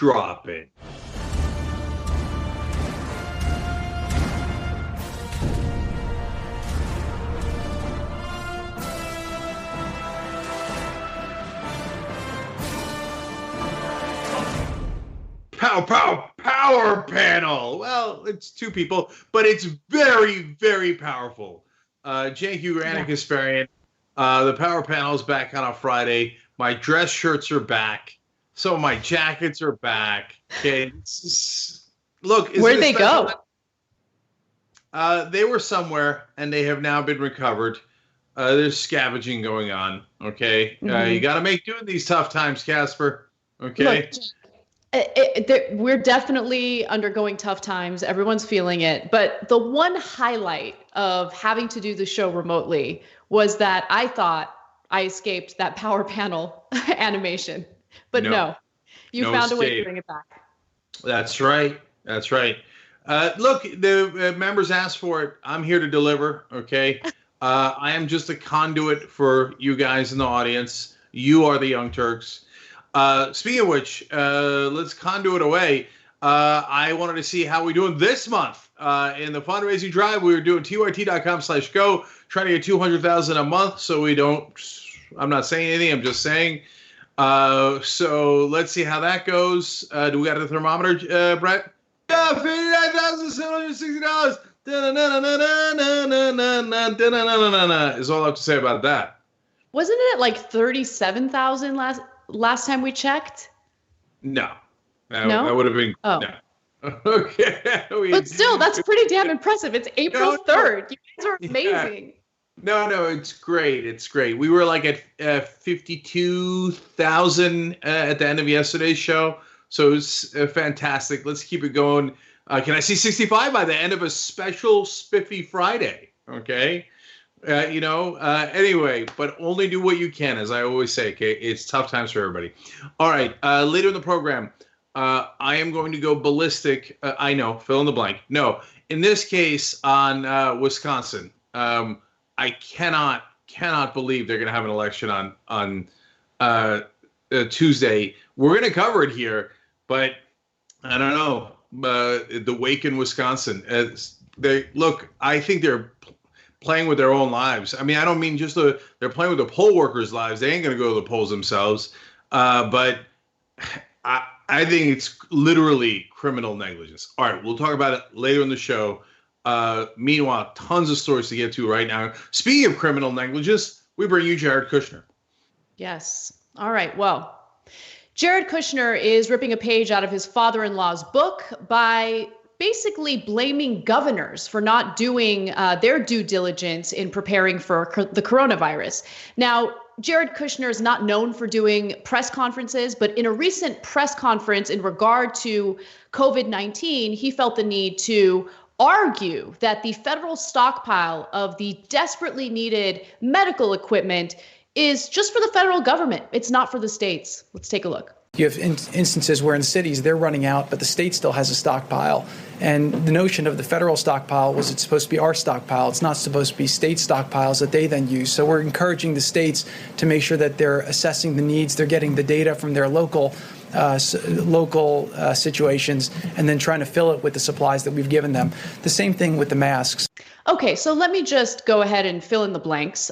Drop it. Power panel. Well, it's two people, but it's very, very powerful. Cenk Uygur and Kasparian. The power panel is back on a Friday. My dress shirts are back. Some of my jackets are back. Okay, look. Where'd they go? They were somewhere, and they have now been recovered. There's scavenging going on. Okay, you got to make do in these tough times, Casper. Okay. Look, we're definitely undergoing tough times. Everyone's feeling it. But the one highlight of having to do the show remotely was that I thought I escaped that power panel animation. But no, you found a way to bring it back. That's right. That's right. Look, the members asked for it. I'm here to deliver. Okay. I am just a conduit for you guys in the audience. You are the Young Turks. Speaking of which, let's conduit away. I wanted to see how we're doing this month. In the fundraising drive, we were doing tyt.com/go, trying to get 200,000 a month. So we don't, I'm not saying anything. I'm just saying. So let's see how that goes. Do we got a thermometer, Brett? Yeah, $59,760. Is all I have to say about that. Wasn't it like 37,000 last time we checked? No. That would have been no. Okay. But still, that's pretty damn impressive. It's April 3rd. You guys are amazing. No, it's great. It's great. We were like at 52,000 at the end of yesterday's show. So it's fantastic. Let's keep it going. Can I see 65 by the end of a special Spiffy Friday? Okay. Anyway, but only do what you can, as I always say. Okay, it's tough times for everybody. All right, later in the program, I am going to go ballistic. I know, fill in the blank. No, in this case on Wisconsin, I cannot believe they're going to have an election on Tuesday. We're going to cover it here, but I don't know. The wake in Wisconsin. I think they're playing with their own lives. I mean, I don't mean just they're playing with the poll workers' lives. They ain't going to go to the polls themselves. But I think it's literally criminal negligence. All right, we'll talk about it later in the show. Meanwhile, tons of stories to get to right now. Speaking of criminal negligence, we bring you Jared Kushner. Yes. All right. Well, Jared Kushner is ripping a page out of his father-in-law's book by basically blaming governors for not doing their due diligence in preparing for the coronavirus. Now, Jared Kushner is not known for doing press conferences, but in a recent press conference in regard to COVID-19, he felt the need to argue that the federal stockpile of the desperately needed medical equipment is just for the federal government. It's not for the states. Let's take a look. You have instances where in cities they're running out, but the state still has a stockpile. And the notion of the federal stockpile was it's supposed to be our stockpile. It's not supposed to be state stockpiles that they then use. So we're encouraging the states to make sure that they're assessing the needs. They're getting the data from their local situations and then trying to fill it with the supplies that we've given them. The same thing with the masks. Okay, so let me just go ahead and fill in the blanks.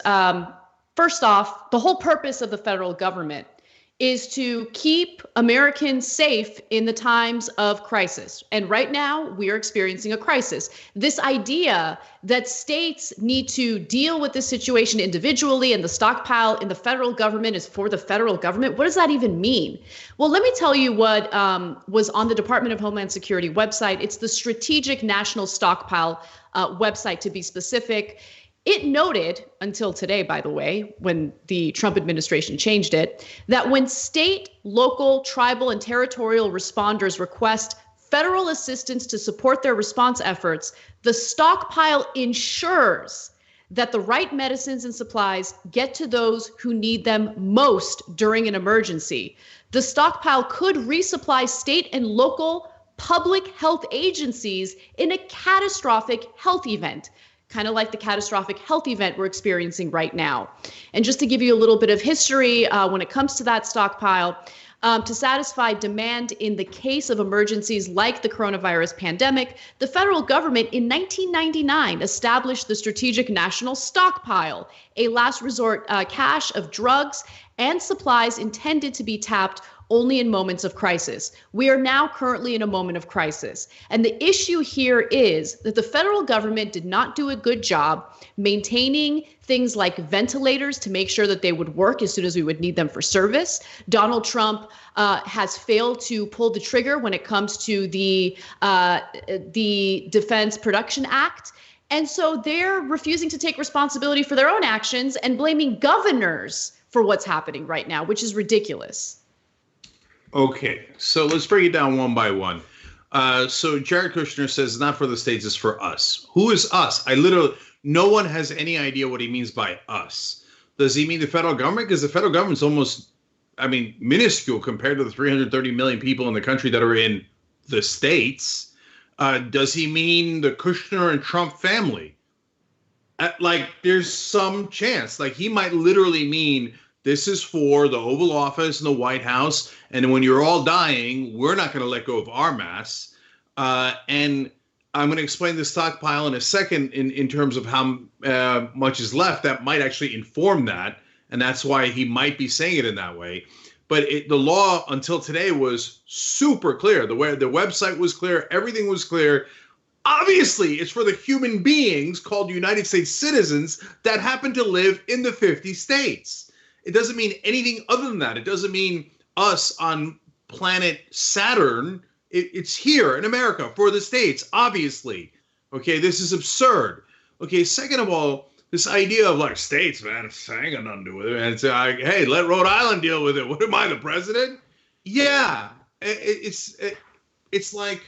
First off, the whole purpose of the federal government is to keep Americans safe in the times of crisis. And right now, we are experiencing a crisis. This idea that states need to deal with this situation individually and the stockpile in the federal government is for the federal government, what does that even mean? Well, let me tell you what was on the Department of Homeland Security website. It's the Strategic National Stockpile website, to be specific. It noted, until today, by the way, when the Trump administration changed it, that when state, local, tribal, and territorial responders request federal assistance to support their response efforts, the stockpile ensures that the right medicines and supplies get to those who need them most during an emergency. The stockpile could resupply state and local public health agencies in a catastrophic health event, kind of like the catastrophic health event we're experiencing right now. And just to give you a little bit of history, when it comes to that stockpile, To satisfy demand in the case of emergencies like the coronavirus pandemic, the federal government in 1999 established the Strategic National Stockpile, a last resort cache of drugs and supplies intended to be tapped only in moments of crisis. We are now currently in a moment of crisis. And the issue here is that the federal government did not do a good job maintaining things like ventilators to make sure that they would work as soon as we would need them for service. Donald Trump has failed to pull the trigger when it comes to the Defense Production Act. And so they're refusing to take responsibility for their own actions and blaming governors for what's happening right now, which is ridiculous. Okay, so let's break it down one by one. So Jared Kushner says, not for the states, it's for us. Who is us? No one has any idea what he means by us. Does he mean the federal government? Because the federal government's almost, minuscule compared to the 330 million people in the country that are in the states. Does he mean the Kushner and Trump family? There's some chance. He might literally mean this is for the Oval Office and the White House. And when you're all dying, we're not going to let go of our masks. And I'm going to explain the stockpile in a second in terms of how much is left. That might actually inform that. And that's why he might be saying it in that way. But the law until today was super clear. The website was clear. Everything was clear. Obviously, it's for the human beings called United States citizens that happen to live in the 50 states. It doesn't mean anything other than that. It doesn't mean us on planet Saturn. It's here in America for the states, obviously. Okay, this is absurd. Okay, second of all, this idea of states, man, it's ain't got nothing to do with it. And it's hey, let Rhode Island deal with it. What am I, the president? Yeah, it's like,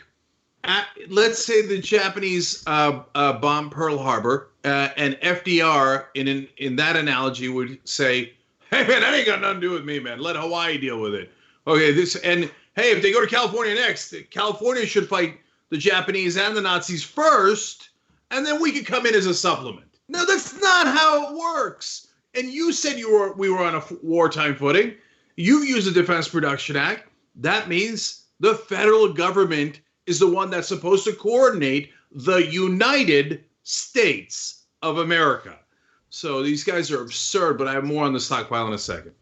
let's say the Japanese bombed Pearl Harbor, and FDR in that analogy would say, hey, man, that ain't got nothing to do with me, man. Let Hawaii deal with it. Okay, hey, if they go to California next, California should fight the Japanese and the Nazis first, and then we could come in as a supplement. No, that's not how it works. And you said we were on a wartime footing. You used the Defense Production Act. That means the federal government is the one that's supposed to coordinate the United States of America. So these guys are absurd, but I have more on the stockpile in a second.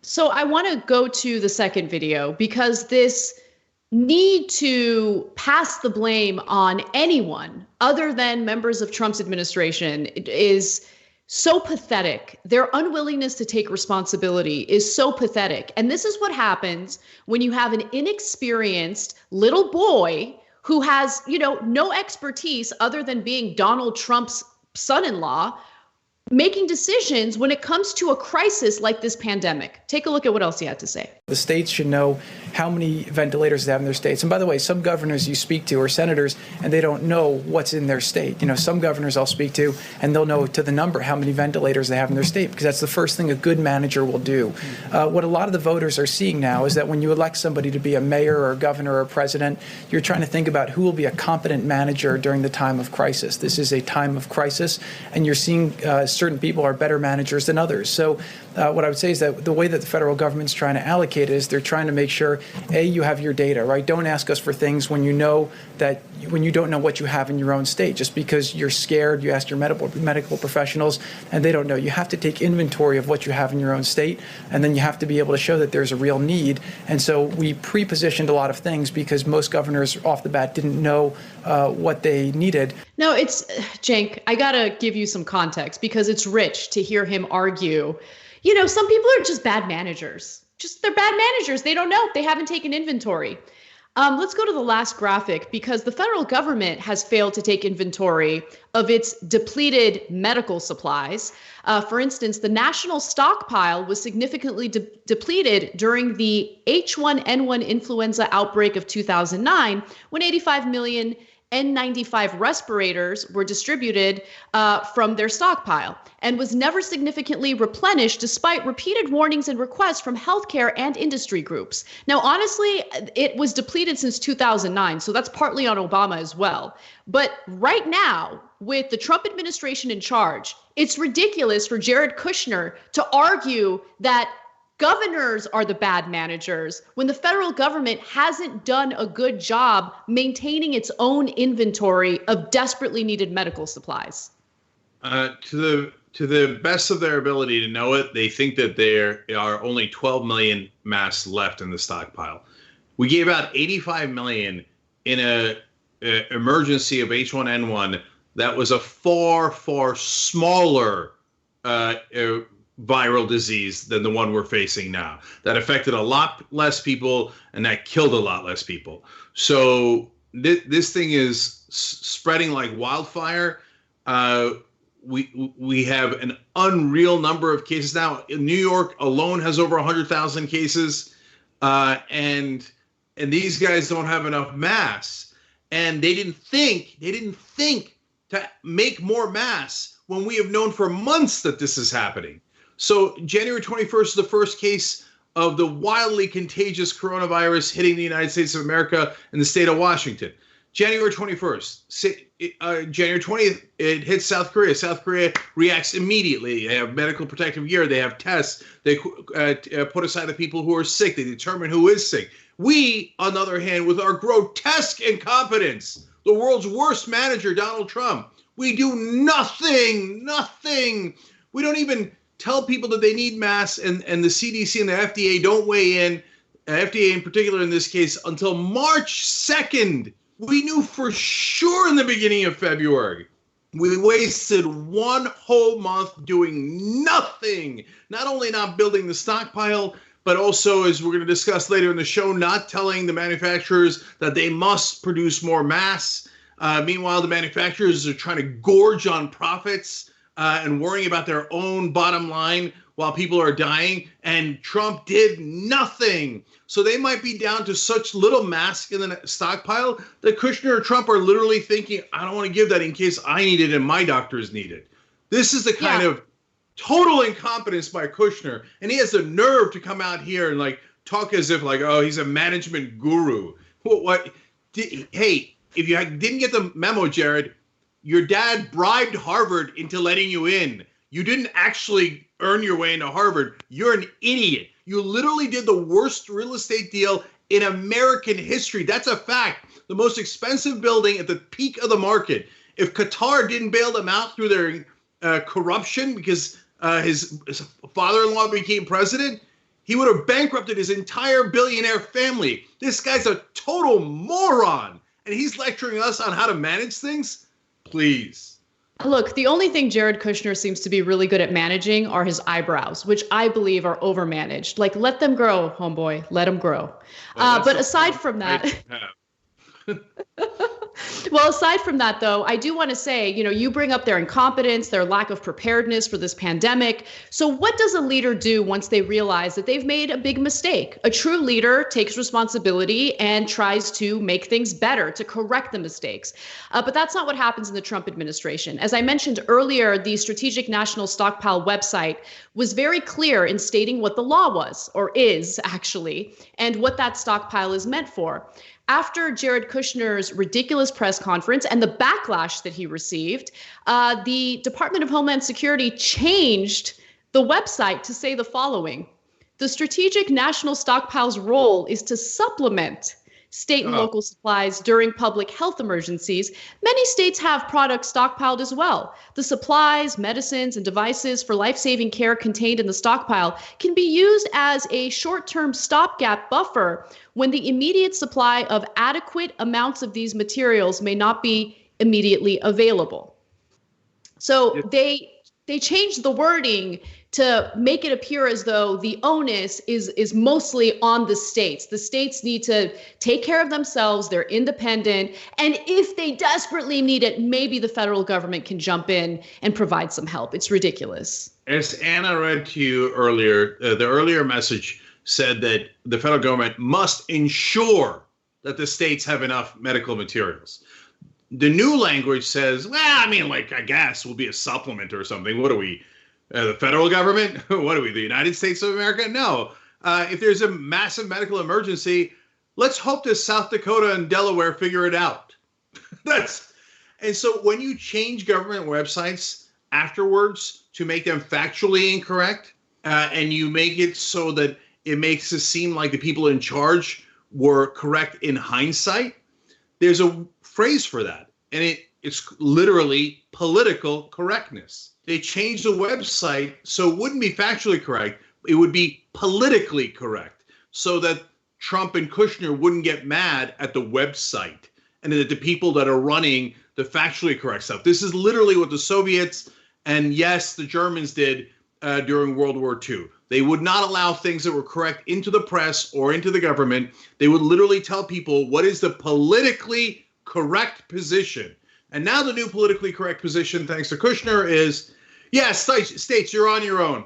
So I want to go to the second video because this need to pass the blame on anyone other than members of Trump's administration is so pathetic. Their unwillingness to take responsibility is so pathetic. And this is what happens when you have an inexperienced little boy who has, no expertise other than being Donald Trump's son-in-law, making decisions when it comes to a crisis like this pandemic. Take a look at what else he had to say. The states should know how many ventilators they have in their states. And by the way, some governors you speak to are senators, and they don't know what's in their state. Some governors I'll speak to, and they'll know to the number how many ventilators they have in their state, because that's the first thing a good manager will do. What a lot of the voters are seeing now is that when you elect somebody to be a mayor or a governor or a president, you're trying to think about who will be a competent manager during the time of crisis. This is a time of crisis, and you're seeing certain people are better managers than others. So what I would say is that the way that the federal government's trying to allocate is they're trying to make sure, A, you have your data, right? Don't ask us for things when you don't know what you have in your own state. Just because you're scared, you ask your medical professionals, and they don't know. You have to take inventory of what you have in your own state, and then you have to be able to show that there's a real need. And so we pre-positioned a lot of things because most governors off the bat didn't know what they needed. No, Cenk, I got to give you some context because it's rich to hear him argue. Some people are just bad managers. They're bad managers. They don't know. They haven't taken inventory. Let's go to the last graphic because the federal government has failed to take inventory of its depleted medical supplies. For instance, the national stockpile was significantly depleted during the H1N1 influenza outbreak of 2009 when 85 million N95 respirators were distributed from their stockpile and was never significantly replenished despite repeated warnings and requests from healthcare and industry groups. Now, honestly, it was depleted since 2009, so that's partly on Obama as well. But right now, with the Trump administration in charge, it's ridiculous for Jared Kushner to argue that Governors are the bad managers when the federal government hasn't done a good job maintaining its own inventory of desperately needed medical supplies. To the best of their ability to know it, they think that there are only 12 million masks left in the stockpile. We gave out 85 million in a emergency of H1N1 that was a far, far smaller viral disease than the one we're facing now. That affected a lot less people and that killed a lot less people. So this thing is spreading like wildfire. We have an unreal number of cases now. In New York alone has over 100,000 cases, and these guys don't have enough masks. And they didn't think to make more masks when we have known for months that this is happening. So January 21st is the first case of the wildly contagious coronavirus hitting the United States of America and the state of Washington. January 21st, January 20th, it hits South Korea. South Korea reacts immediately. They have medical protective gear. They have tests. They put aside the people who are sick. They determine who is sick. We, on the other hand, with our grotesque incompetence, the world's worst manager, Donald Trump, we do nothing. We don't even tell people that they need masks, and the CDC and the FDA don't weigh in, FDA in particular in this case, until March 2nd. We knew for sure in the beginning of February. We wasted one whole month doing nothing. Not only not building the stockpile, but also, as we're going to discuss later in the show, not telling the manufacturers that they must produce more masks. Meanwhile, the manufacturers are trying to gorge on profits and worrying about their own bottom line while people are dying. And Trump did nothing. So they might be down to such little masks in the stockpile that Kushner or Trump are literally thinking, I don't want to give that in case I need it and my doctors need it. This is the kind of total incompetence by Kushner. And he has the nerve to come out here and like talk as if like, oh, he's a management guru. Hey, if you didn't get the memo, Jared, your dad bribed Harvard into letting you in. You didn't actually earn your way into Harvard. You're an idiot. You literally did the worst real estate deal in American history. That's a fact. The most expensive building at the peak of the market. If Qatar didn't bail them out through their corruption because his father-in-law became president, he would have bankrupted his entire billionaire family. This guy's a total moron. And he's lecturing us on how to manage things? Please. Look, the only thing Jared Kushner seems to be really good at managing are his eyebrows, which I believe are overmanaged. Like, let them grow, homeboy. Let them grow. But aside from that, well, aside from that, though, I do want to say, you bring up their incompetence, their lack of preparedness for this pandemic. So what does a leader do once they realize that they've made a big mistake? A true leader takes responsibility and tries to make things better, to correct the mistakes. But that's not what happens in the Trump administration. As I mentioned earlier, the Strategic National Stockpile website was very clear in stating what the law was, or is actually, and what that stockpile is meant for. After Jared Kushner's ridiculous press conference and the backlash that he received, the Department of Homeland Security changed the website to say the following: the Strategic National Stockpile's role is to supplement state and local supplies during public health emergencies. Many states have products stockpiled as well. The supplies, medicines, and devices for life-saving care contained in the stockpile can be used as a short-term stopgap buffer when the immediate supply of adequate amounts of these materials may not be immediately available. So they changed the wording to make it appear as though the onus is mostly on the states. The states need to take care of themselves. They're independent. And if they desperately need it, maybe the federal government can jump in and provide some help. It's ridiculous. As Anna read to you earlier, the earlier message said that the federal government must ensure that the states have enough medical materials. The new language says, I guess we'll be a supplement or something. What are we? The federal government? What are we, the United States of America? No. If there's a massive medical emergency, let's hope that South Dakota and Delaware figure it out. And so when you change government websites afterwards to make them factually incorrect, and you make it so that it makes it seem like the people in charge were correct in hindsight, there's a phrase for that, and it's literally political correctness. They changed the website so it wouldn't be factually correct. It would be politically correct so that Trump and Kushner wouldn't get mad at the website and at the people that are running the factually correct stuff. This is literally what the Soviets and, yes, the Germans did during World War II. They would not allow things that were correct into the press or into the government. They would literally tell people what is the politically correct position. And now the new politically correct position, thanks to Kushner, is, yes, states, you're on your own.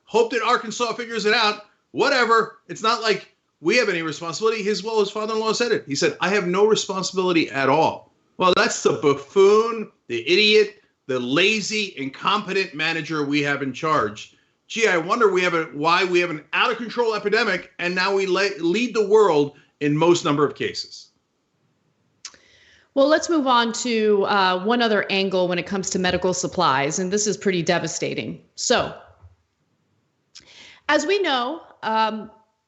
Hope that Arkansas figures it out. Whatever. It's not like we have any responsibility. His father-in-law said it. He said, I have no responsibility at all. Well, that's the buffoon, the idiot, the lazy, incompetent manager we have in charge. Gee, I wonder why we have an out-of-control epidemic, and now we lead the world in most number of cases. Well, let's move on to one other angle when it comes to medical supplies, and this is pretty devastating. So, as we know,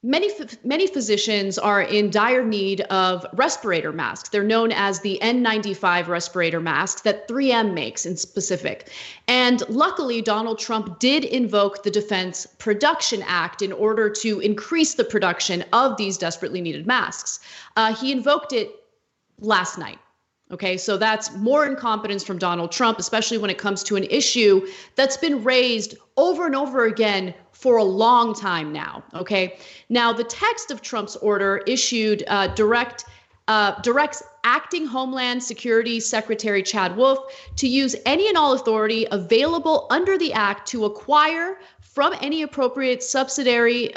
many physicians are in dire need of respirator masks. They're known as the N95 respirator masks that 3M makes in specific. And luckily, Donald Trump did invoke the Defense Production Act in order to increase the production of these desperately needed masks. He invoked it last night. Okay, so that's more incompetence from Donald Trump, especially when it comes to an issue that's been raised over and over again for a long time now. Okay, now the text of Trump's order issued directs acting Homeland Security Secretary Chad Wolf to use any and all authority available under the act to acquire from any appropriate subsidiary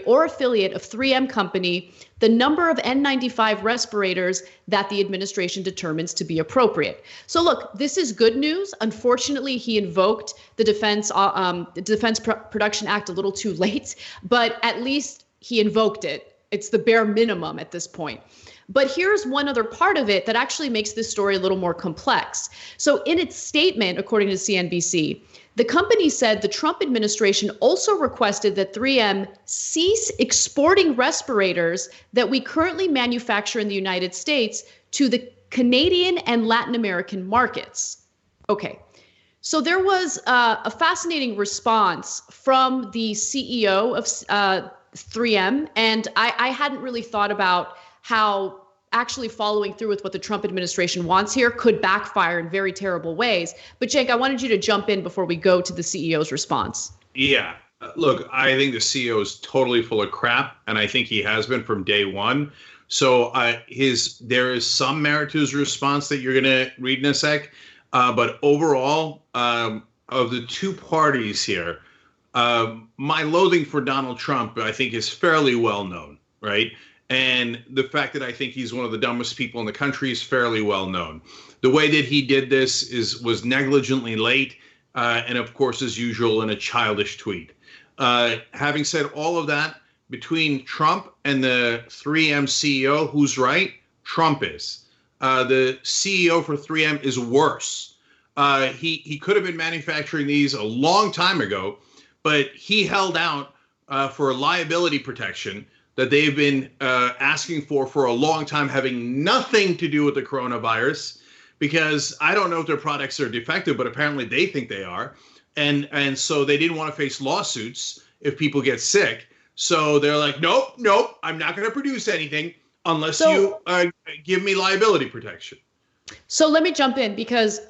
or affiliate of 3M Company the number of N95 respirators that the administration determines to be appropriate. So look, this is good news. Unfortunately, he invoked the Defense Production Act a little too late, but at least he invoked it. It's the bare minimum at this point. But here's one other part of it that actually makes this story a little more complex. So in its statement, according to CNBC, the company said the Trump administration also requested that 3M cease exporting respirators that we currently manufacture in the United States to the Canadian and Latin American markets. Okay, so there was a fascinating response from the CEO of 3M, and I hadn't really thought about how actually following through with what the Trump administration wants here could backfire in very terrible ways. But Cenk, I wanted you to jump in before we go to the CEO's response. Yeah, look, I think the CEO is totally full of crap, and I think he has been from day one. So there is some merit to his response that you're going to read in a sec. But overall, of the two parties here, my loathing for Donald Trump, I think, is fairly well known, right? And the fact that I think he's one of the dumbest people in the country is fairly well known. The way that he did this was negligently late, and of course, as usual, in a childish tweet. Having said all of that, between Trump and the 3M CEO, who's right? Trump is. The CEO for 3M is worse. He could have been manufacturing these a long time ago, but he held out for liability protection that they've been asking for a long time, having nothing to do with the coronavirus, because I don't know if their products are defective, but apparently they think they are. And so they didn't want to face lawsuits if people get sick. So they're like, nope, I'm not going to produce anything unless you give me liability protection. So let me jump in, because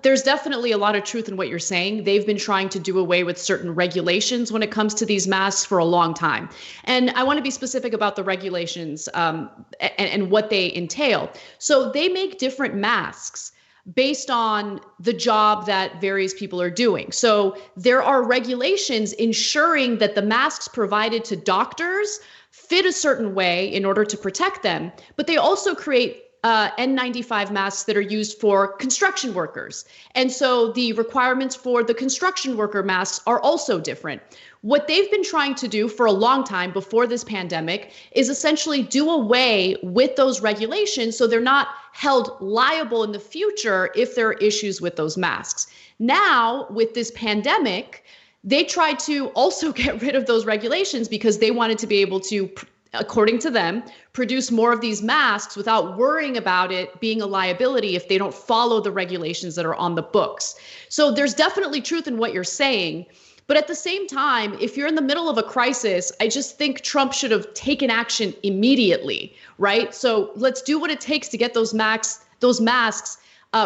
there's definitely a lot of truth in what you're saying. They've been trying to do away with certain regulations when it comes to these masks for a long time. And I want to be specific about the regulations and what they entail. So they make different masks based on the job that various people are doing. So there are regulations ensuring that the masks provided to doctors fit a certain way in order to protect them, but they also create N95 masks that are used for construction workers. And so the requirements for the construction worker masks are also different. What they've been trying to do for a long time before this pandemic is essentially do away with those regulations so they're not held liable in the future if there are issues with those masks. Now, with this pandemic, they tried to also get rid of those regulations because they wanted to be able to, according to them, produce more of these masks without worrying about it being a liability if they don't follow the regulations that are on the books. So there's definitely truth in what you're saying. But at the same time, if you're in the middle of a crisis, I just think Trump should have taken action immediately, right? So let's do what it takes to get those masks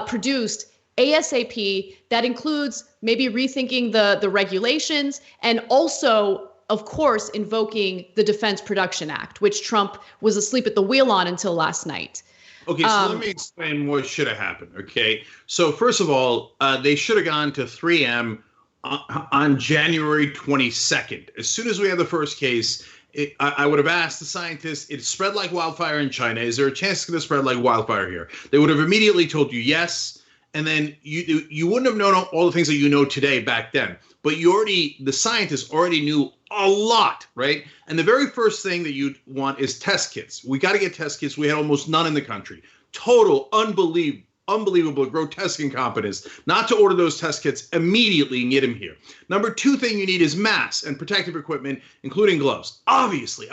produced ASAP. That includes maybe rethinking the regulations and also, of course, invoking the Defense Production Act, which Trump was asleep at the wheel on until last night. Okay, so let me explain what should have happened, okay? So first of all, they should have gone to 3M on January 22nd. As soon as we had the first case, I would have asked the scientists, it spread like wildfire in China. Is there a chance it's going to spread like wildfire here? They would have immediately told you yes. And then you wouldn't have known all the things that you know today back then. But the scientists already knew a lot, right? And the very first thing that you'd want is test kits. We got to get test kits. We had almost none in the country. Total unbelievable grotesque incompetence not to order those test kits immediately and get them here. Number two thing you need is masks and protective equipment, including gloves. Obviously.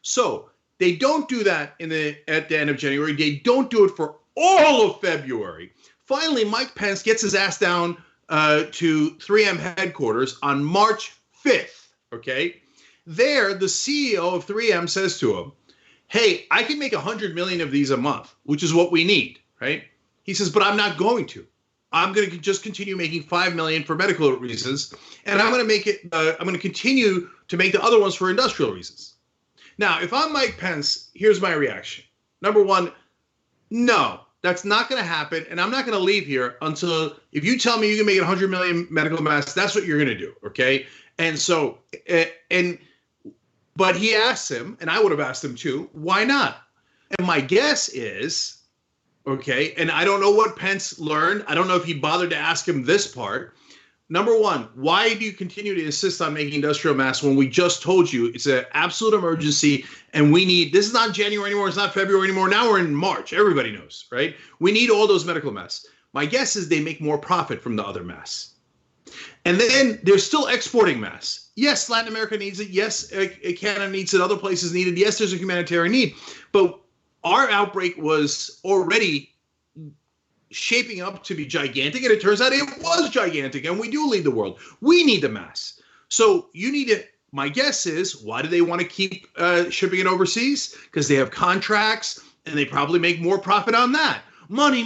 So they don't do that at the end of January. They don't do it for all of February. Finally, Mike Pence gets his ass down to 3M headquarters on March 5th, okay? There, the CEO of 3M says to him, hey, I can make 100 million of these a month, which is what we need, right? He says, but I'm not going to. I'm going to just continue making 5 million for medical reasons, and I'm going to continue to make the other ones for industrial reasons. Now, if I'm Mike Pence, here's my reaction. Number one, no. That's not going to happen, and I'm not going to leave here until if you tell me you can make 100 million medical masks, that's what you're going to do, okay? And so, but he asked him, and I would have asked him too, why not? And my guess is, okay, and I don't know what Pence learned. I don't know if he bothered to ask him this part. Number one, why do you continue to insist on making industrial masks when we just told you it's an absolute emergency and this is not January anymore, it's not February anymore, now we're in March, everybody knows, right? We need all those medical masks. My guess is they make more profit from the other masks. And then they're still exporting masks. Yes, Latin America needs it. Yes, Canada needs it. Other places need it. Yes, there's a humanitarian need. But our outbreak was already shaping up to be gigantic, and it turns out it was gigantic, and we do lead the world. We need the masks. So you need it. My guess is, why do they want to keep shipping it overseas? Because they have contracts, and they probably make more profit on that. Money.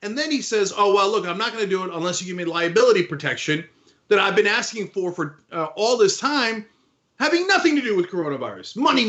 And then he says, oh, well, look, I'm not going to do it unless you give me liability protection that I've been asking for all this time, having nothing to do with coronavirus. Money.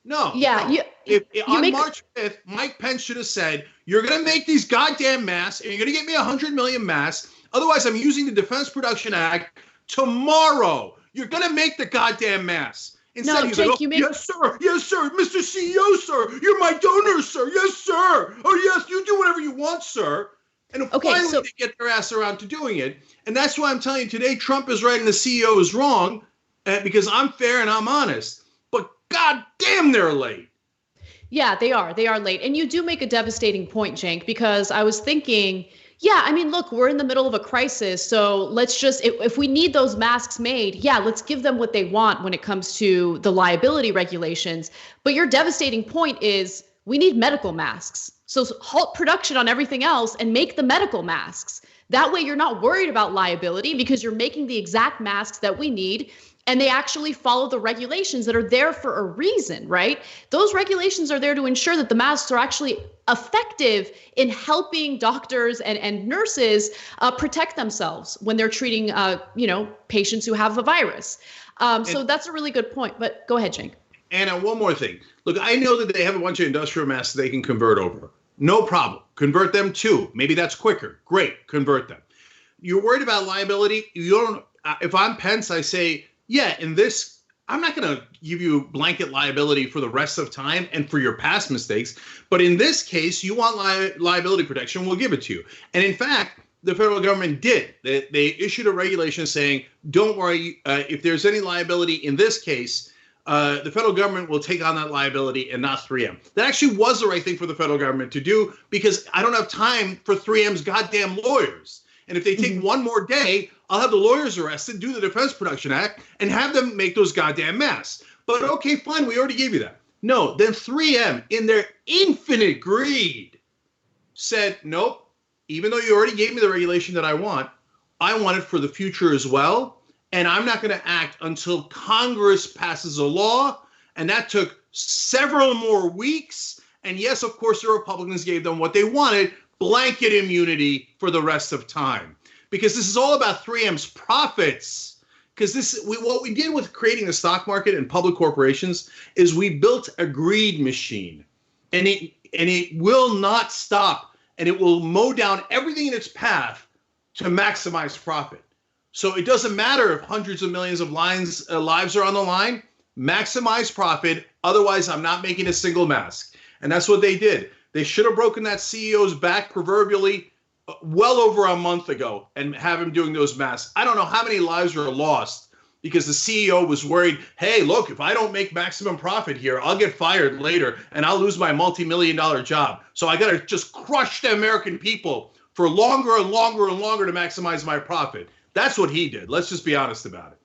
No. Yeah. No. March 5th, Mike Pence should have said, you're going to make these goddamn masks, and you're going to get me 100 million masks. Otherwise, I'm using the Defense Production Act tomorrow. You're going to make the goddamn masks. Instead, he's like, yes, sir, Mr. CEO, sir. You're my donor, sir. Yes, sir. Oh, yes, you do whatever you want, sir. And finally, they get their ass around to doing it. And that's why I'm telling you today, Trump is right and the CEO is wrong, because I'm fair and I'm honest. But God damn, they're late. Yeah, they are. They are late. And you do make a devastating point, Cenk, because I was thinking, yeah, I mean, look, we're in the middle of a crisis. So let's just, if we need those masks made, yeah, let's give them what they want when it comes to the liability regulations. But your devastating point is we need medical masks. So halt production on everything else and make the medical masks. That way you're not worried about liability because you're making the exact masks that we need. And they actually follow the regulations that are there for a reason, right? Those regulations are there to ensure that the masks are actually effective in helping doctors and nurses protect themselves when they're treating, patients who have a virus. So that's a really good point. But go ahead, Cenk. Anna, one more thing. Look, I know that they have a bunch of industrial masks they can convert over. No problem. Convert them too. Maybe that's quicker. Great. Convert them. You're worried about liability. You don't. If I'm Pence, I say, yeah, in this, I'm not going to give you blanket liability for the rest of time and for your past mistakes. But in this case, you want liability protection, we'll give it to you. And in fact, the federal government did. They issued a regulation saying, don't worry, if there's any liability in this case, the federal government will take on that liability and not 3M. That actually was the right thing for the federal government to do because I don't have time for 3M's goddamn lawyers. And if they take one more day, I'll have the lawyers arrested, do the Defense Production Act, and have them make those goddamn masks. But okay, fine, we already gave you that. No, then 3M, in their infinite greed, said, nope, even though you already gave me the regulation that I want it for the future as well. And I'm not going to act until Congress passes a law. And that took several more weeks. And yes, of course, the Republicans gave them what they wanted, blanket immunity for the rest of time. Because this is all about 3M's profits. Because what we did with creating the stock market and public corporations is we built a greed machine. And it will not stop. And it will mow down everything in its path to maximize profit. So it doesn't matter if hundreds of millions of lives are on the line. Maximize profit. Otherwise, I'm not making a single mask. And that's what they did. They should have broken that CEO's back proverbially well over a month ago and have him doing those masks. I don't know how many lives were lost because the CEO was worried, hey, look, if I don't make maximum profit here, I'll get fired later and I'll lose my multi-million-dollar job. So I got to just crush the American people for longer and longer and longer to maximize my profit. That's what he did. Let's just be honest about it.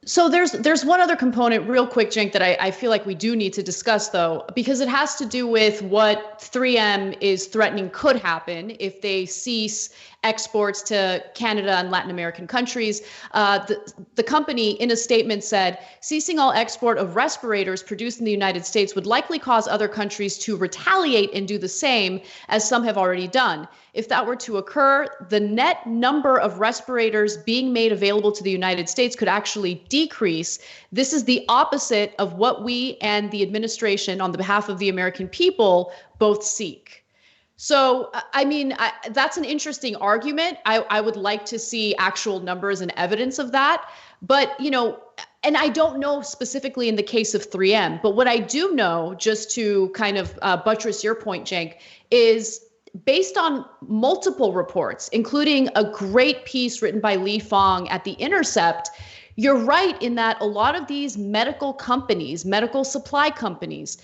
So there's one other component real quick, Cenk, that I feel like we do need to discuss, though, because it has to do with what 3M is threatening could happen if they cease exports to Canada and Latin American countries. The company in a statement said, ceasing all export of respirators produced in the United States would likely cause other countries to retaliate and do the same, as some have already done. If that were to occur, the net number of respirators being made available to the United States could actually decrease. This is the opposite of what we and the administration on the behalf of the American people both seek. So, I mean, that's an interesting argument. I would like to see actual numbers and evidence of that. But, you know, and I don't know specifically in the case of 3M, but what I do know, just to kind of buttress your point, Cenk, is based on multiple reports, including a great piece written by Li Fong at The Intercept, you're right in that a lot of these medical companies, medical supply companies,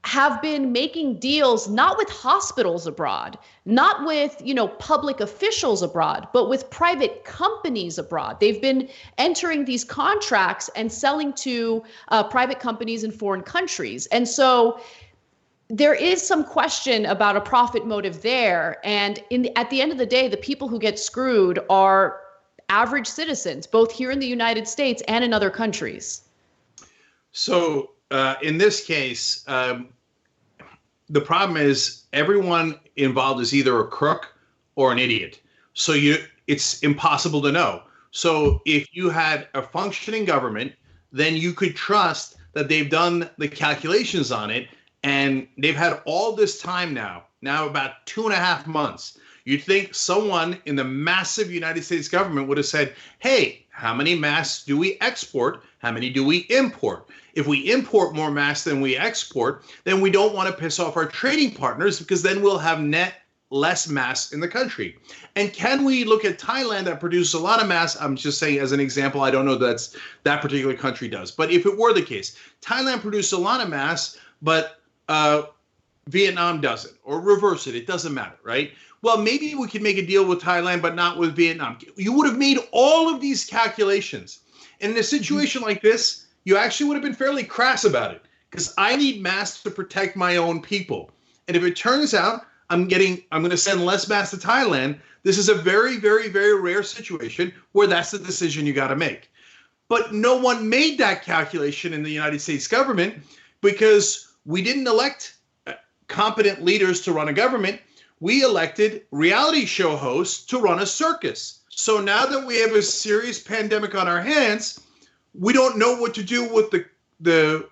have been making deals not with hospitals abroad, not with, you know, public officials abroad, but with private companies abroad. They've been entering these contracts and selling to private companies in foreign countries. And so there is some question about a profit motive there. And at the end of the day, the people who get screwed are average citizens, both here in the United States and in other countries. So in this case, the problem is everyone involved is either a crook or an idiot. So it's impossible to know. So if you had a functioning government, then you could trust that they've done the calculations on it. And they've had all this time now about 2.5 months. You'd think someone in the massive United States government would have said, hey, how many masks do we export? How many do we import? If we import more masks than we export, then we don't want to piss off our trading partners because then we'll have net less masks in the country. And can we look at Thailand that produces a lot of masks? I'm just saying as an example, I don't know that particular country does. But if it were the case, Thailand produces a lot of masks, but Vietnam doesn't, or reverse it. It doesn't matter, right? Well, maybe we could make a deal with Thailand, but not with Vietnam. You would have made all of these calculations. And in a situation like this, you actually would have been fairly crass about it because I need masks to protect my own people. And if it turns out I'm going to send less masks to Thailand, this is a very, very, very rare situation where that's the decision you got to make. But no one made that calculation in the United States government because we didn't elect competent leaders to run a government. We elected reality show hosts to run a circus. So now that we have a serious pandemic on our hands, we don't know what to do with the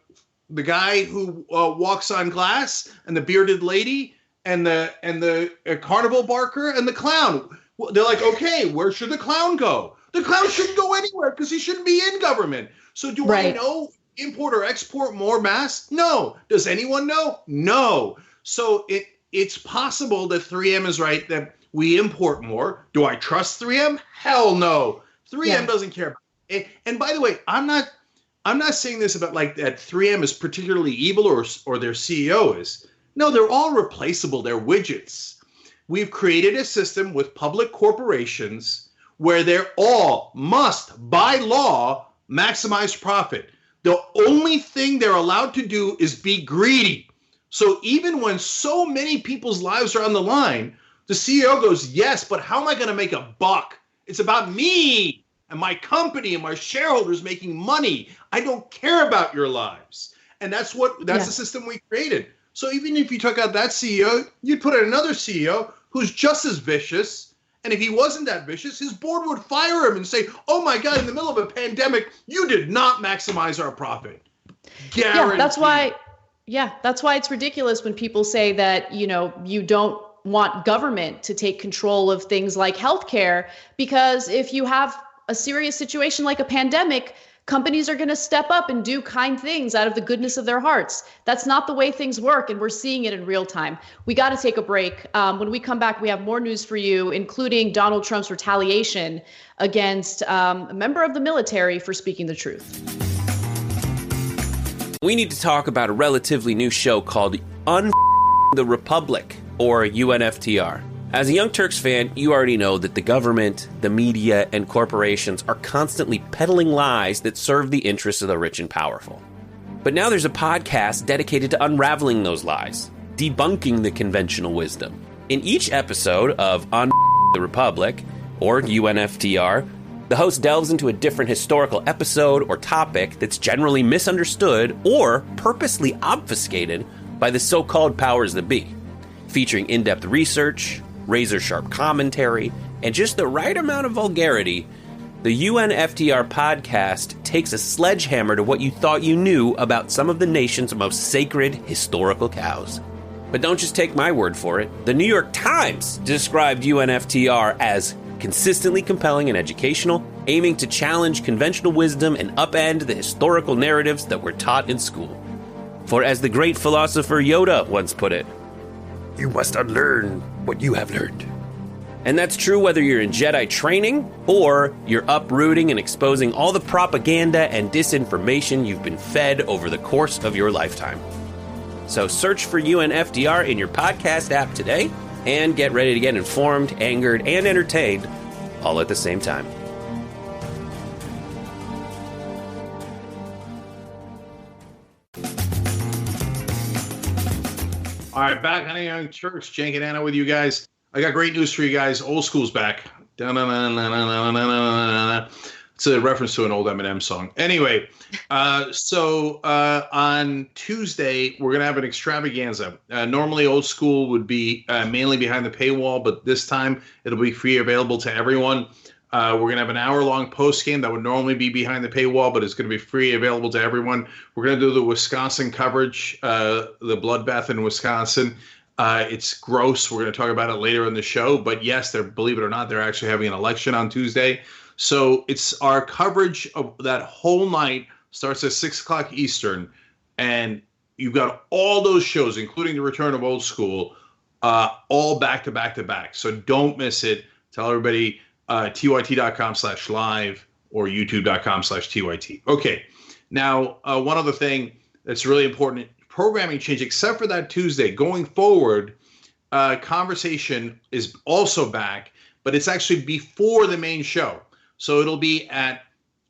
guy who walks on glass and the bearded lady and the carnival barker and the clown. They're like, okay, where should the clown go? The clown shouldn't go anywhere because he shouldn't be in government. So do I know import or export more masks? No. Does anyone know? No. So it's possible that 3M is right that we import more. Do I trust 3M? Hell no. 3M doesn't care about it. And by the way, I'm not saying this about like that 3M is particularly evil or their CEO is. No, they're all replaceable. They're widgets. we've created a system with public corporations where they're all must, by law, maximize profit. The only thing they're allowed to do is be greedy. So even when so many people's lives are on the line, the CEO goes, yes, but how am I going to make a buck? It's about me and my company and my shareholders making money. I don't care about your lives. And that's the system we created. So even if you took out that CEO, you'd put in another CEO who's just as vicious. And if he wasn't that vicious, his board would fire him and say, oh my God, in the middle of a pandemic, you did not maximize our profit. Guaranteed. That's why it's ridiculous when people say that, you don't want government to take control of things like healthcare, because if you have a serious situation like a pandemic, companies are going to step up and do kind things out of the goodness of their hearts. That's not the way things work, and we're seeing it in real time. We got to take a break. When we come back, we have more news for you, including Donald Trump's retaliation against a member of the military for speaking the truth. We need to talk about a relatively new show called the Republic, or UNFTR. As a Young Turks fan, you already know that the government, the media, and corporations are constantly peddling lies that serve the interests of the rich and powerful. But now there's a podcast dedicated to unraveling those lies, debunking the conventional wisdom. In each episode of the Republic, or UNFTR, the host delves into a different historical episode or topic that's generally misunderstood or purposely obfuscated by the so-called powers that be, featuring in-depth research, razor-sharp commentary, and just the right amount of vulgarity. The UNFTR podcast takes a sledgehammer to what you thought you knew about some of the nation's most sacred historical cows. But don't just take my word for it. The New York Times described UNFTR as consistently compelling and educational, aiming to challenge conventional wisdom and upend the historical narratives that were taught in school. For as the great philosopher Yoda once put it, you must unlearn what you have learned. And that's true whether you're in Jedi training or you're uprooting and exposing all the propaganda and disinformation you've been fed over the course of your lifetime. So search for UNFTR in your podcast app today and get ready to get informed, angered, and entertained all at the same time. All right, back on the Young Turks, Cenk and Anna with you guys. I got great news for you guys. Old school's back. It's a reference to an old Eminem song. Anyway, so on Tuesday, we're going to have an extravaganza. Normally, old school would be mainly behind the paywall, but this time it'll be free, available to everyone. We're going to have an hour-long post-game that would normally be behind the paywall, but it's going to be free, available to everyone. We're going to do the Wisconsin coverage, the bloodbath in Wisconsin. It's gross. We're going to talk about it later in the show. But yes, believe it or not, they're actually having an election on Tuesday. So it's our coverage of that whole night starts at 6 o'clock Eastern. And you've got all those shows, including the return of Old School, all back to back to back. So don't miss it. Tell everybody tyt.com/live or youtube.com/tyt. Okay. Now, one other thing that's really important, programming change, except for that Tuesday. Going forward, conversation is also back, but it's actually before the main show. So it'll be at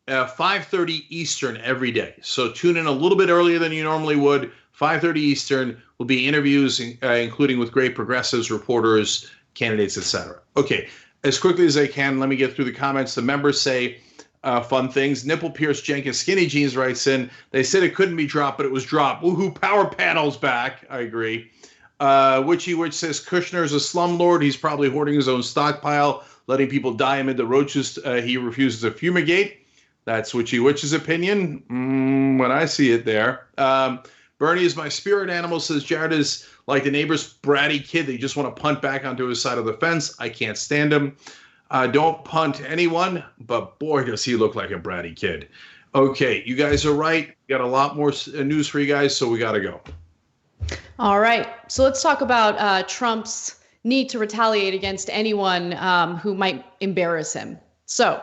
5:30 Eastern every day. So tune in a little bit earlier than you normally would. 5:30 Eastern will be interviews, including with great progressives, reporters, candidates, etc. Okay, as quickly as I can, let me get through the comments. The members say fun things. Nipple Pierce Jenkins Skinny Jeans writes in, they said it couldn't be dropped, but it was dropped. Woohoo, Power Panel's back. I agree. Witchy Witch says Kushner's a slumlord. He's probably hoarding his own stockpile, letting people die amid the roaches he refuses to fumigate. That's Witchy Witch's opinion. When I see it there. Bernie is my spirit animal, says Jared is like the neighbor's bratty kid that you just want to punt back onto his side of the fence. I can't stand him. Don't punt anyone, but boy, does he look like a bratty kid. Okay, you guys are right. Got a lot more news for you guys, so we got to go. All right. So let's talk about Trump's need to retaliate against anyone who might embarrass him. So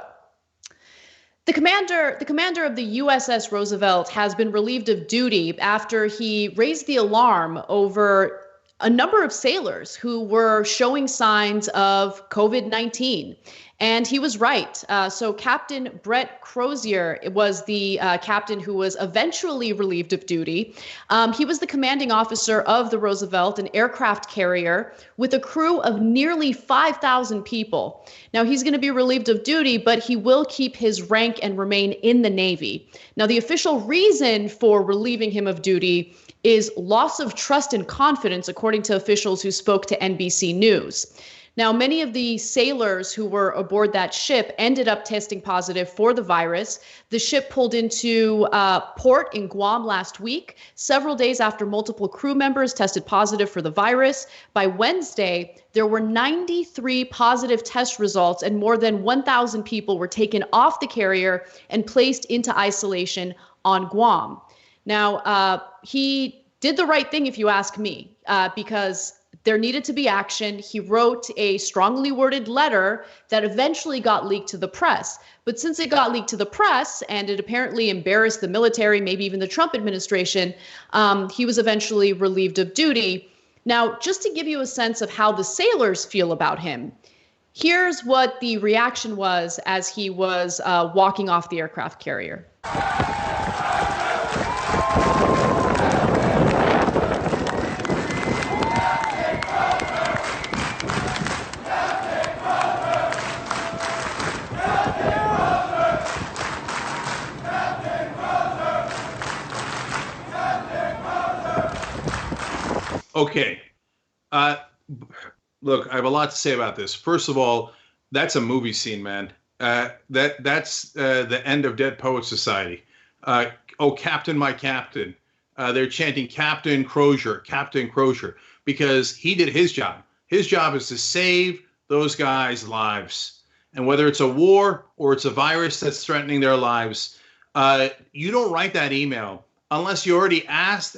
the commander of the USS Roosevelt has been relieved of duty after he raised the alarm over a number of sailors who were showing signs of COVID-19. And he was right. So Captain Brett Crozier was the captain who was eventually relieved of duty. He was the commanding officer of the Roosevelt, an aircraft carrier with a crew of nearly 5,000 people. Now, he's going to be relieved of duty, but he will keep his rank and remain in the Navy. Now, the official reason for relieving him of duty is loss of trust and confidence, according to officials who spoke to NBC News. Now, many of the sailors who were aboard that ship ended up testing positive for the virus. The ship pulled into port in Guam last week, several days after multiple crew members tested positive for the virus. By Wednesday, there were 93 positive test results, and more than 1,000 people were taken off the carrier and placed into isolation on Guam. Now, he did the right thing, if you ask me, because there needed to be action. He wrote a strongly worded letter that eventually got leaked to the press. But since it got leaked to the press and it apparently embarrassed the military, maybe even the Trump administration, he was eventually relieved of duty. Now, just to give you a sense of how the sailors feel about him, here's what the reaction was as he was walking off the aircraft carrier. Okay. Look, I have a lot to say about this. First of all, that's a movie scene, man. That's the end of Dead Poets Society. Oh, Captain, my Captain. They're chanting Captain Crozier, because he did his job. His job is to save those guys' lives. And whether it's a war or it's a virus that's threatening their lives, you don't write that email unless you already asked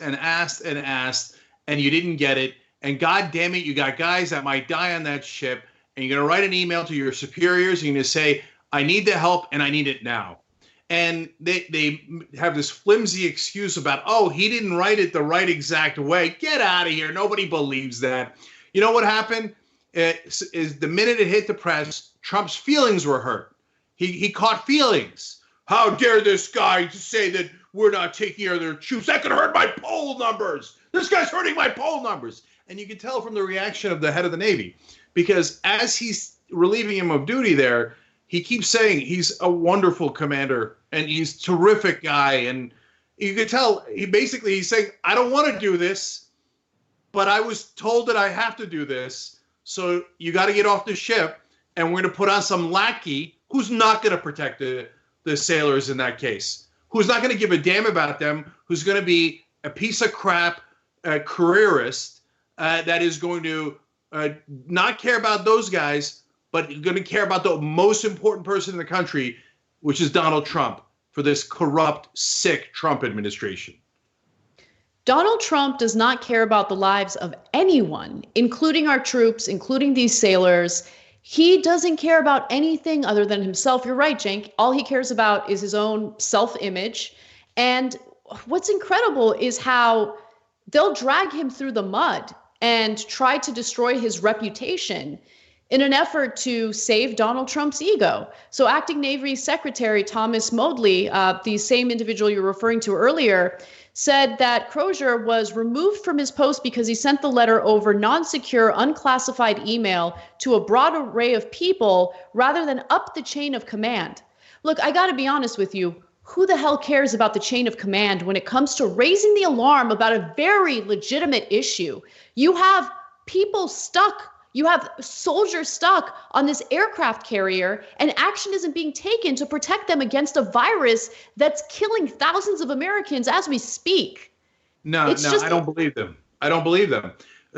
and you didn't get it. And God damn it, you got guys that might die on that ship, and you're going to write an email to your superiors, and you're going to say, I need the help, and I need it now. And they have this flimsy excuse about, oh, he didn't write it the right exact way. Get out of here. Nobody believes that. You know what happened? Is the minute it hit the press, Trump's feelings were hurt. He caught feelings. How dare this guy to say that we're not taking care of their troops? That could hurt my poll numbers. This guy's hurting my poll numbers. And you can tell from the reaction of the head of the Navy, because as he's relieving him of duty there, he keeps saying he's a wonderful commander and he's a terrific guy. And you can tell he's saying, I don't want to do this, but I was told that I have to do this. So you got to get off the ship, and we're going to put on some lackey who's not going to protect the sailors in that case, who's not going to give a damn about them, who's going to be a piece of crap careerist that is going to not care about those guys, but going to care about the most important person in the country, which is Donald Trump, for this corrupt, sick Trump administration. Donald Trump does not care about the lives of anyone, including our troops, including these sailors. He doesn't care about anything other than himself. You're right, Cenk. All he cares about is his own self-image. And what's incredible is how they'll drag him through the mud and try to destroy his reputation in an effort to save Donald Trump's ego. So acting Navy Secretary Thomas Modly, the same individual you're referring to earlier, said that Crozier was removed from his post because he sent the letter over non-secure, unclassified email to a broad array of people rather than up the chain of command. Look, I got to be honest with you. Who the hell cares about the chain of command when it comes to raising the alarm about a very legitimate issue? You have people stuck. You have soldiers stuck on this aircraft carrier, and action isn't being taken to protect them against a virus that's killing thousands of Americans as we speak. No, I don't believe them. I don't believe them.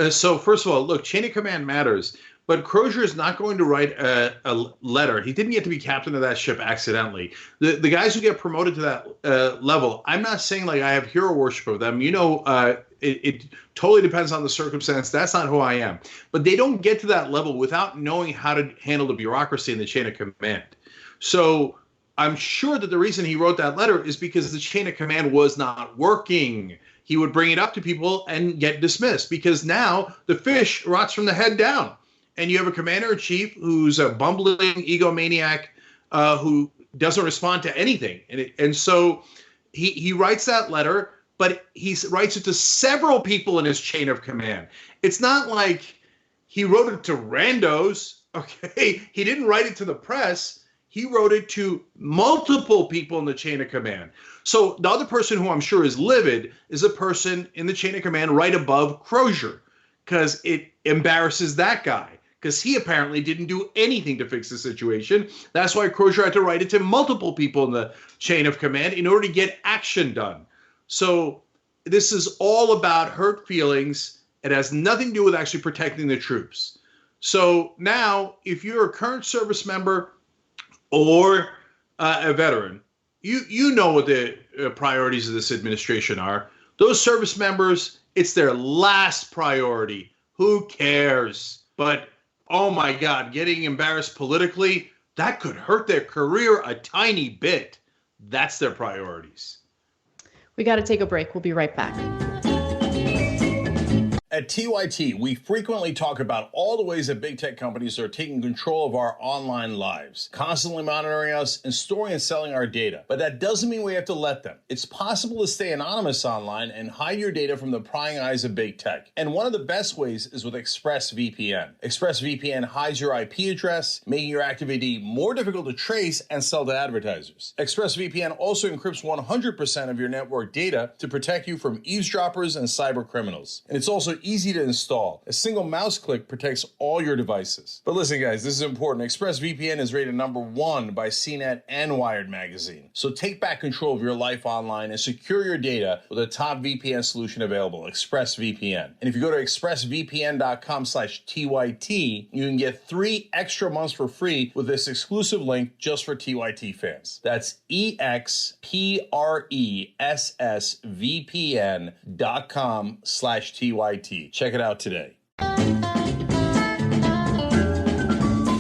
So first of all, look, chain of command matters, but Crozier is not going to write a letter. He didn't get to be captain of that ship accidentally. The guys who get promoted to that level, I'm not saying like I have hero worship of them. You know, it totally depends on the circumstance. That's not who I am. But they don't get to that level without knowing how to handle the bureaucracy and the chain of command. So I'm sure that the reason he wrote that letter is because the chain of command was not working. He would bring it up to people and get dismissed because now the fish rots from the head down. And you have a commander-in-chief who's a bumbling egomaniac who doesn't respond to anything. And so he writes that letter, but he writes it to several people in his chain of command. It's not like he wrote it to randos, okay? He didn't write it to the press. He wrote it to multiple people in the chain of command. So the other person who I'm sure is livid is a person in the chain of command right above Crozier, because it embarrasses that guy, because he apparently didn't do anything to fix the situation. That's why Crozier had to write it to multiple people in the chain of command in order to get action done. So this is all about hurt feelings. It has nothing to do with actually protecting the troops. So now, if you're a current service member or a veteran, you know what the priorities of this administration are. Those service members, it's their last priority. Who cares? But, oh my God, getting embarrassed politically, that could hurt their career a tiny bit. That's their priorities. We got to take a break. We'll be right back. At TYT, we frequently talk about all the ways that big tech companies are taking control of our online lives, constantly monitoring us and storing and selling our data. But that doesn't mean we have to let them. It's possible to stay anonymous online and hide your data from the prying eyes of big tech. And one of the best ways is with ExpressVPN. ExpressVPN hides your IP address, making your activity more difficult to trace and sell to advertisers. ExpressVPN also encrypts 100% of your network data to protect you from eavesdroppers and cyber criminals. And it's also easy to install. A single mouse click protects all your devices. But listen, guys, this is important. ExpressVPN is rated #1 by CNET and Wired magazine. So take back control of your life online and secure your data with a top VPN solution available, ExpressVPN. And if you go to expressvpn.com/TYT, you can get 3 extra months for free with this exclusive link just for TYT fans. That's expressvpn.com/TYT. Check it out today. All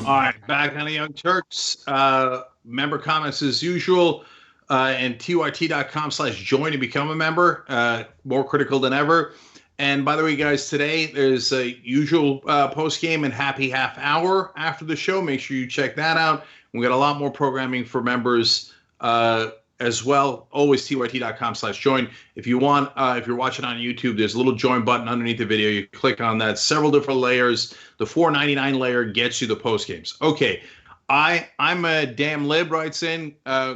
right, back on the Young Turks. Member comments as usual, and tyt.com/join to become a member. More critical than ever. And by the way, guys, today there's a usual post game and happy half hour after the show. Make sure you check that out. We got a lot more programming for members as well. Always tyt.com/join. If you want, if you're watching on YouTube, there's a little join button underneath the video. You click on that. Several different layers. The $4.99 layer gets you the post games. Okay, I'm a damn lib. Writes in.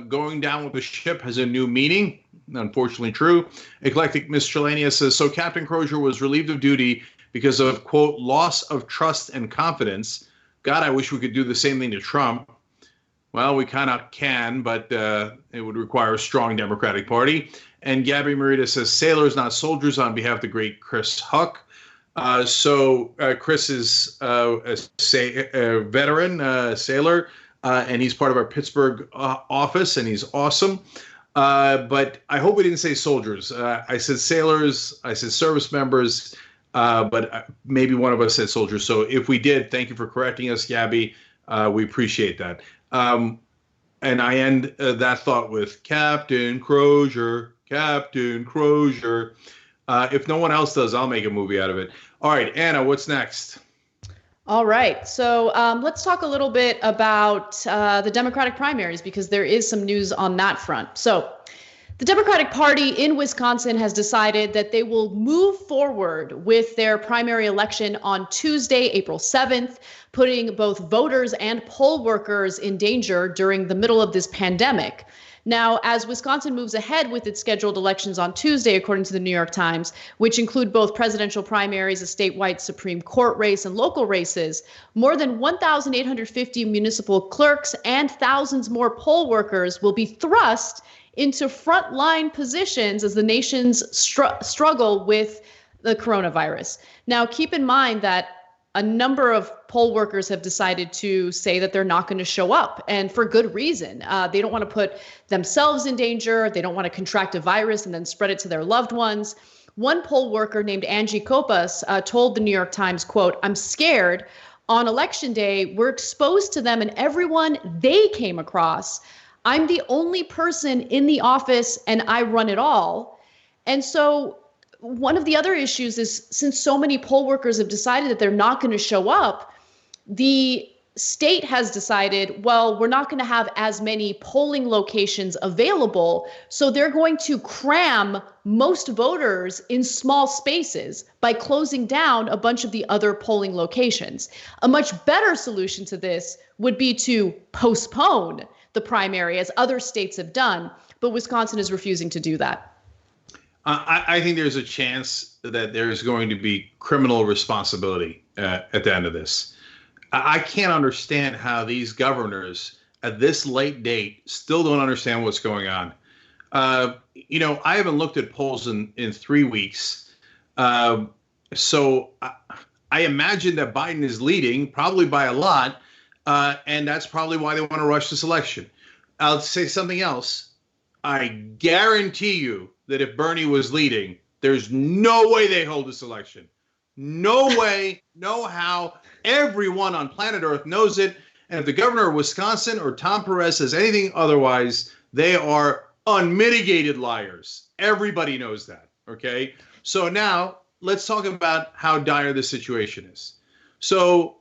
Going down with the ship has a new meaning. Unfortunately, true. Eclectic Miscellaneous says, so Captain Crozier was relieved of duty because of, quote, loss of trust and confidence. God, I wish we could do the same thing to Trump. Well, we kind of can, but it would require a strong Democratic Party. And Gabby Marita says, sailors, not soldiers, on behalf of the great Chris Huck. So Chris is a veteran sailor, and he's part of our Pittsburgh office, and he's awesome. But I hope we didn't say soldiers. I said sailors, I said service members, but maybe one of us said soldiers. So if we did, thank you for correcting us, Gabby. We appreciate that. And I end that thought with Captain Crozier, Captain Crozier. If no one else does, I'll make a movie out of it. All right, Anna, what's next? All right. So let's talk a little bit about the Democratic primaries, because there is some news on that front. So the Democratic Party in Wisconsin has decided that they will move forward with their primary election on Tuesday, April 7th, putting both voters and poll workers in danger during the middle of this pandemic. Now, as Wisconsin moves ahead with its scheduled elections on Tuesday, according to the New York Times, which include both presidential primaries, a statewide Supreme Court race, and local races, more than 1,850 municipal clerks and thousands more poll workers will be thrust into frontline positions as the nation's struggle with the coronavirus. Now, keep in mind that a number of poll workers have decided to say that they're not going to show up, and for good reason. They don't want to put themselves in danger. They don't want to contract a virus and then spread it to their loved ones. One poll worker named Angie Kopas told the New York Times, quote, "I'm scared. On election day, we're exposed to them and everyone they came across. I'm the only person in the office and I run it all. And so one of the other issues is, since so many poll workers have decided that they're not going to show up, the state has decided, well, we're not going to have as many polling locations available. So they're going to cram most voters in small spaces by closing down a bunch of the other polling locations. A much better solution to this would be to postpone the primary, as other states have done. But Wisconsin is refusing to do that. I think there's a chance that there's going to be criminal responsibility at the end of this. I can't understand how these governors at this late date still don't understand what's going on. I haven't looked at polls in 3 weeks. So I imagine that Biden is leading, probably by a lot. And that's probably why they want to rush this election. I'll say something else. I guarantee you that if Bernie was leading, there's no way they hold this election. No way, no how. Everyone on planet Earth knows it. And if the governor of Wisconsin or Tom Perez says anything otherwise, they are unmitigated liars. Everybody knows that. Okay. So now let's talk about how dire the situation is. So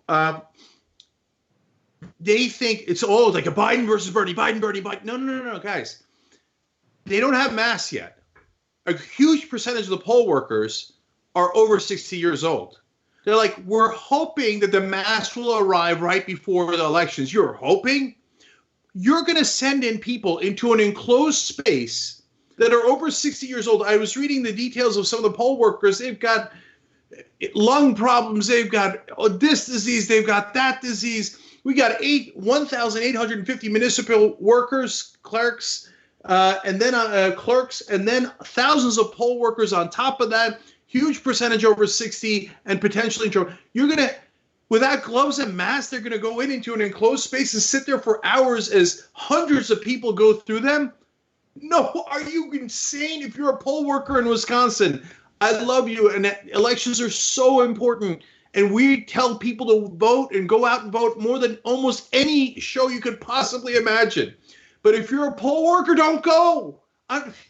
they think it's all like a Biden versus Bernie, Biden. No, guys. They don't have masks yet. A huge percentage of the poll workers are over 60 years old. They're like, we're hoping that the masks will arrive right before the elections. You're hoping? You're going to send in people into an enclosed space that are over 60 years old. I was reading the details of some of the poll workers. They've got lung problems. They've got this disease. They've got that disease. We got 1,850 municipal workers, clerks, and then clerks, and then thousands of poll workers on top of that. Huge percentage over 60 and potentially you're going to, without gloves and masks, they're going to go into an enclosed space and sit there for hours as hundreds of people go through them. No, are you insane? If you're a poll worker in Wisconsin, I love you. And elections are so important. And we tell people to vote and go out and vote more than almost any show you could possibly imagine. But if you're a poll worker, don't go.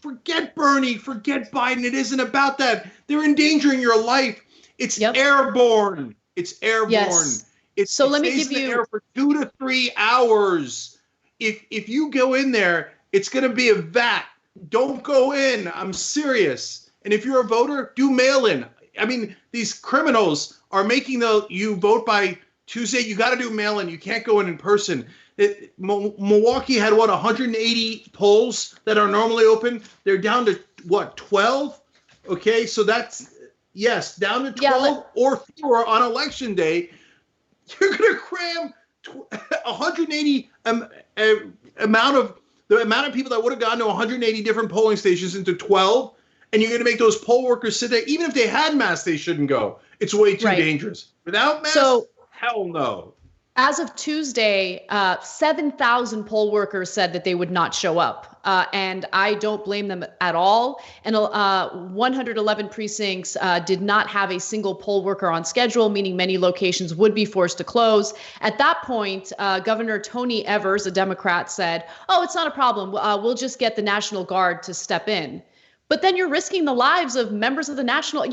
Forget Bernie, forget Biden. It isn't about that. They're endangering your life. It's airborne. It's airborne. Yes. Let me give you air for 2 to 3 hours. If you go in there, it's going to be a vat. Don't go in. I'm serious. And if you're a voter, do mail in. I mean, these criminals are making you vote by Tuesday. You got to do mail in. You can't go in person. Milwaukee had 180 polls that are normally open. They're down to 12? Okay, so that's down to 12 or fewer on election day. You're going to cram 180 the amount of people that would have gone to 180 different polling stations into 12, and you're going to make those poll workers sit there. Even if they had masks, they shouldn't go. It's way too dangerous. Without masks, hell no. As of Tuesday, 7,000 poll workers said that they would not show up. And I don't blame them at all. And 111 precincts did not have a single poll worker on schedule, meaning many locations would be forced to close. At that point, Governor Tony Evers, a Democrat, said, oh, it's not a problem. We'll just get the National Guard to step in. But then you're risking the lives of members of the national,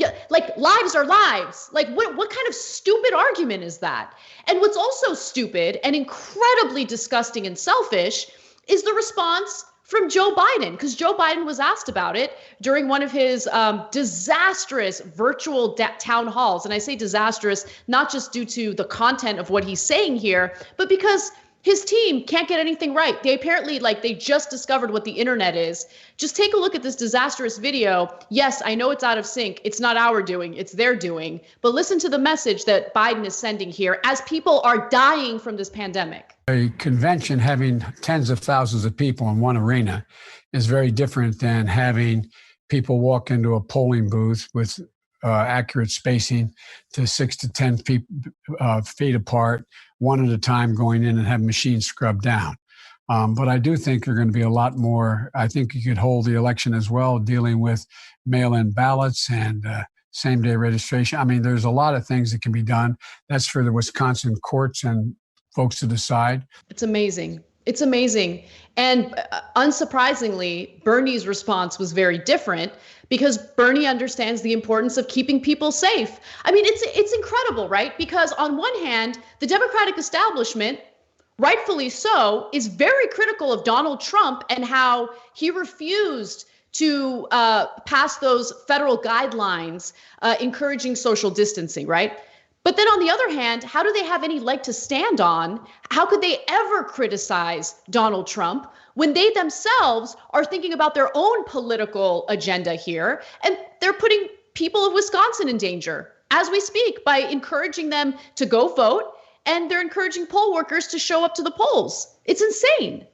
lives are lives. Like, what kind of stupid argument is that? And what's also stupid and incredibly disgusting and selfish is the response from Joe Biden, because Joe Biden was asked about it during one of his disastrous virtual town halls. And I say disastrous, not just due to the content of what he's saying here, but because his team can't get anything right. They apparently, they just discovered what the internet is. Just take a look at this disastrous video. Yes, I know it's out of sync. It's not our doing, it's their doing. But listen to the message that Biden is sending here as people are dying from this pandemic. A convention having tens of thousands of people in one arena is very different than having people walk into a polling booth with accurate spacing to 6 to 10 feet apart, one at a time, going in and have machines scrubbed down. But I do think there are going to be a lot more. I think you could hold the election as well, dealing with mail-in ballots and same-day registration. I mean, there's a lot of things that can be done. That's for the Wisconsin courts and folks to decide. It's amazing. It's amazing. And unsurprisingly, Bernie's response was very different because Bernie understands the importance of keeping people safe. I mean, it's incredible, right? Because on one hand, the Democratic establishment, rightfully so, is very critical of Donald Trump and how he refused to pass those federal guidelines encouraging social distancing, right? But then on the other hand, how do they have any leg to stand on? How could they ever criticize Donald Trump when they themselves are thinking about their own political agenda here? And they're putting people of Wisconsin in danger as we speak by encouraging them to go vote. And they're encouraging poll workers to show up to the polls. It's insane.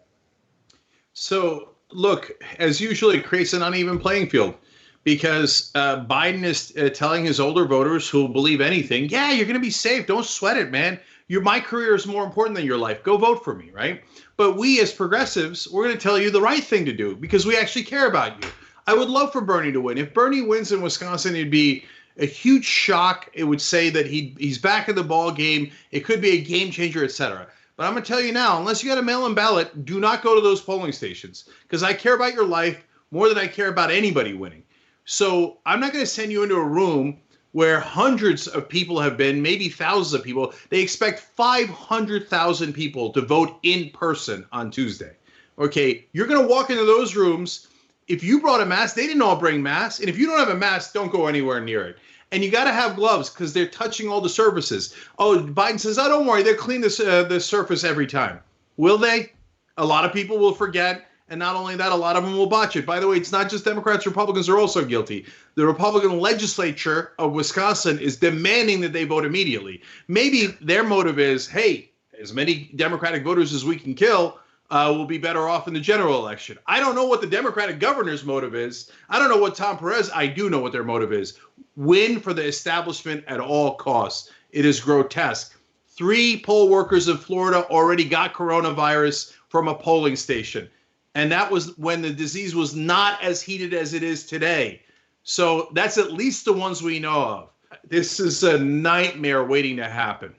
So, look, as usual, it creates an uneven playing field. Because Biden is telling his older voters who believe anything, yeah, you're going to be safe. Don't sweat it, man. My career is more important than your life. Go vote for me, right? But we as progressives, we're going to tell you the right thing to do because we actually care about you. I would love for Bernie to win. If Bernie wins in Wisconsin, it'd be a huge shock. It would say that he's back in the ball game. It could be a game changer, et cetera. But I'm going to tell you now, unless you got a mail-in ballot, do not go to those polling stations because I care about your life more than I care about anybody winning. So I'm not going to send you into a room where hundreds of people have been, maybe thousands of people. They expect 500,000 people to vote in person on Tuesday. Okay, you're going to walk into those rooms. If you brought a mask, they didn't all bring masks. And if you don't have a mask, don't go anywhere near it. And you got to have gloves because they're touching all the surfaces. Oh, Biden says, oh, don't worry, they'll clean the surface every time. Will they? A lot of people will forget. And not only that, a lot of them will botch it. By the way, it's not just Democrats. Republicans are also guilty. The Republican legislature of Wisconsin is demanding that they vote immediately. Maybe their motive is, hey, as many Democratic voters as we can kill will be better off in the general election. I don't know what the Democratic governor's motive is. I don't know what Tom Perez. I do know what their motive is. Win for the establishment at all costs. It is grotesque. 3 poll workers in Florida already got coronavirus from a polling station. And that was when the disease was not as heated as it is today. So that's at least the ones we know of. This is a nightmare waiting to happen.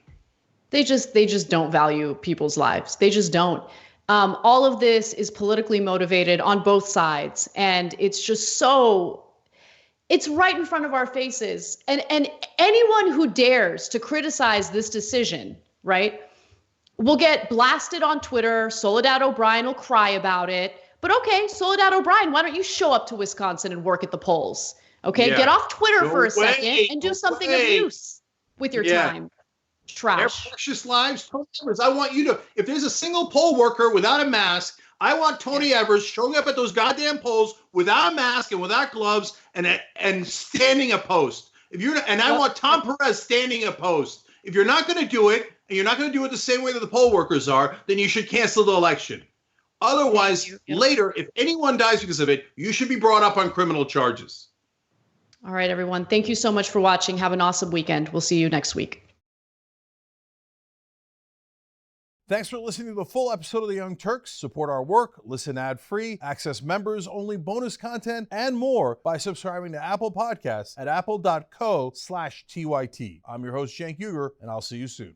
They just don't value people's lives. They just don't. All of this is politically motivated on both sides. And it's just it's right in front of our faces. And anyone who dares to criticize this decision, right, will get blasted on Twitter. Soledad O'Brien will cry about it. But okay, Soledad O'Brien, why don't you show up to Wisconsin and work at the polls? Okay, get off Twitter for a second and do something of use with your time. Trash. Their precious lives. Tony Evers, I want you to, if there's a single poll worker without a mask, I want Tony Evers showing up at those goddamn polls without a mask and without gloves and standing a post. I want Tom Perez standing a post. If you're not going to do it, and you're not going to do it the same way that the poll workers are, then you should cancel the election. Otherwise, later, if anyone dies because of it, you should be brought up on criminal charges. All right, everyone. Thank you so much for watching. Have an awesome weekend. We'll see you next week. Thanks for listening to the full episode of The Young Turks. Support our work, listen ad-free, access members-only bonus content, and more by subscribing to Apple Podcasts at apple.co/TYT. I'm your host, Cenk Uygur, and I'll see you soon.